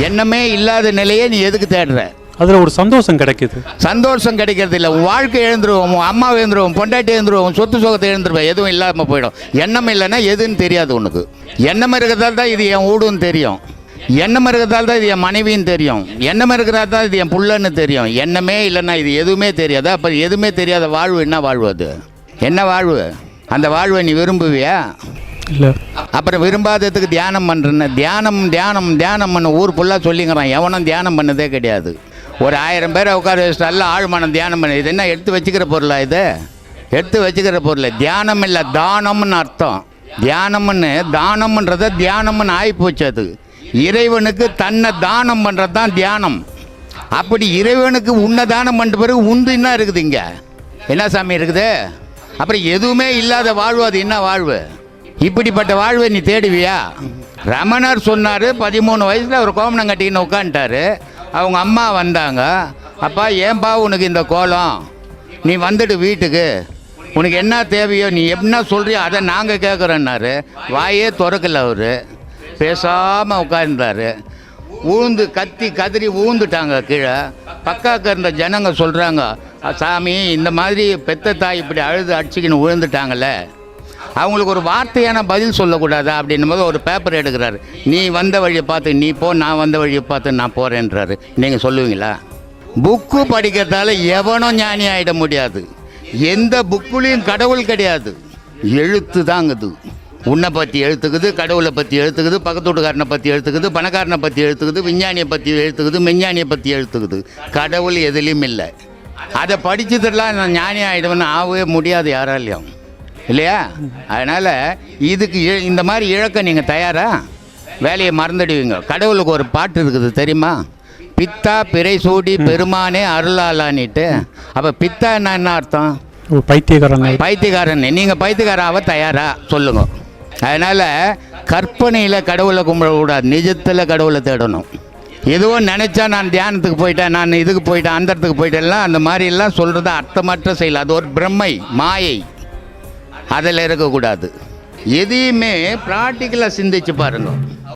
எண்ணமே இல்லாத நிலையை நீ எதுக்கு தேடுற? அதில் ஒரு சந்தோஷம் கிடைக்குது. சந்தோஷம் கிடைக்கிறது இல்லை, உன் வாழ்க்கை எழுந்துருவோம், உன் அம்மாவை எழுந்துருவோம், பொண்டாட்டி எழுந்துருவோம், சொத்து சுகத்தை எழுந்துருவேன், எதுவும் இல்லாமல் போயிடும். எண்ணம் இல்லைன்னா எதுன்னு தெரியாது உனக்கு. எண்ணம் இருக்கிறதால தான் இது என் வீடுன்னு தெரியும், எண்ணம் இருக்கிறதால தான் இது என் மனைவின்னு தெரியும், எண்ணம் இருக்கிறதால தான் இது என் புள்ளன்னு தெரியும். எண்ணமே இல்லைன்னா இது எதுவுமே தெரியாது. அப்போ எதுவுமே தெரியாத வாழ்வு என்ன வாழ்வு? அது என்ன வாழ்வு? அந்த வாழ்வை நீ விரும்புவியா? இல்லை. அப்புறம் விரும்பாததுக்கு தியானம் பண்ணுறேன்னு தியானம் தியானம் தியானம் பண்ண ஊர் ஃபுல்லாக சொல்லிங்கிறான். எவனும் தியானம் பண்ணதே கிடையாது. ஒரு 1000 பேரை உட்கார வச்சுட்டு எல்லாம் ஆழ்மனம் தியானம் பண்ண. இது என்ன எடுத்து வச்சுக்கிற பொருளா? இது எடுத்து வச்சுக்கிற பொருள். தியானம் இல்லை, தானம்னு அர்த்தம். தியானம்னு தானம்ன்றத தியானம்னு ஆகிப்போச்சு. அது இறைவனுக்கு தன்னை தானம் பண்ணுறது தான் தியானம். அப்படி இறைவனுக்கு உன்னை தானம் பண்ணிட்ட பிறகு உந்து என்ன இருக்குது? இங்கே என்ன சாமி இருக்குது? அப்புறம் எதுவுமே இல்லாத வாழ்வு அது என்ன வாழ்வு? இப்படிப்பட்ட வாழ்வை நீ தேடுவியா? ரமணர் சொன்னார், 13 வயசில் அவர் கோமணம் கட்டிக்கின்னு உட்காந்துட்டாரு. அவங்க அம்மா வந்தாங்க, அப்பா ஏன்பா உனக்கு இந்த கோலம், நீ வந்துட்டு வீட்டுக்கு, உனக்கு என்ன தேவையோ நீ என்ன சொல்கிறியோ அதை நாங்கள் கேட்குறோன்னாரு. வாயே திறக்கல, அவர் பேசாமல் உட்கார்ந்தார். ஊந்து கத்தி கதறி ஊந்துட்டாங்க கீழே. பக்காக்க இருந்த ஜனங்க சொல்கிறாங்க, சாமி இந்த மாதிரி பெத்த தாய் இப்படி அழுது அடிச்சுக்கின்னு விழுந்துட்டாங்கல்ல, அவங்களுக்கு ஒரு வார்த்தையான பதில் சொல்லக்கூடாதா அப்படின்னும் போது ஒரு பேப்பர் எடுக்கிறாரு. நீ வந்த வழியை பார்த்து நீ போ, நான் வந்த வழியை பார்த்து நான் போகிறேன்றாரு. நீங்கள் சொல்லுவீங்களா? புக்கு படிக்கிறதால எவனும் ஞானி ஆகிட முடியாது. எந்த புக்குலேயும் கடவுள் கிடையாது, எழுத்து தாங்குது. உன்னை பற்றி எழுத்துக்குது, கடவுளை பற்றி எழுத்துக்குது, பக்கத்து வீட்டுக்காரனை பற்றி எழுத்துக்குது, பணக்காரனை பற்றி எழுத்துக்குது, விஞ்ஞானியை பற்றி எழுத்துக்குது, மெஞ்ஞானியை பற்றி எழுத்துக்குது. கடவுள் எதுலேயும் இல்லை. அதை படிச்சதெல்லாம் நான் ஞானி ஆகிடுவேன்னு ஆகவே முடியாது யாராலையும், இல்லையா? அதனால் இதுக்கு இந்த மாதிரி இழக்க நீங்கள் தயாரா? வேலையை மறந்துடுவீங்க. கடவுளுக்கு ஒரு பாட்டு இருக்குது தெரியுமா? பித்தா பிறை சூடி பெருமானே அருளாலான்னுட்டு. அப்போ பித்தா என்ன அர்த்தம்? பைத்தியக்காரன். பைத்தியக்காரன். நீங்கள் பைத்தியக்காராக தயாரா சொல்லுங்க. அதனால் கற்பனையில் கடவுளை கும்பிடக்கூடாது, நிஜத்தில் கடவுளை தேடணும். எதுவும் நினச்சா நான் தியானத்துக்கு போயிட்டேன், நான் இதுக்கு போயிட்டேன், அந்த இடத்துக்கு போயிட்டேன்லாம் அந்த மாதிரிலாம் சொல்கிறது அர்த்தமற்ற செயல். அது ஒரு பிரம்மை, மாயை. அதில் இருக்கக்கூடாது. எதையுமே ப்ராக்டிக்கலாக சிந்திச்சு பாருங்கள்.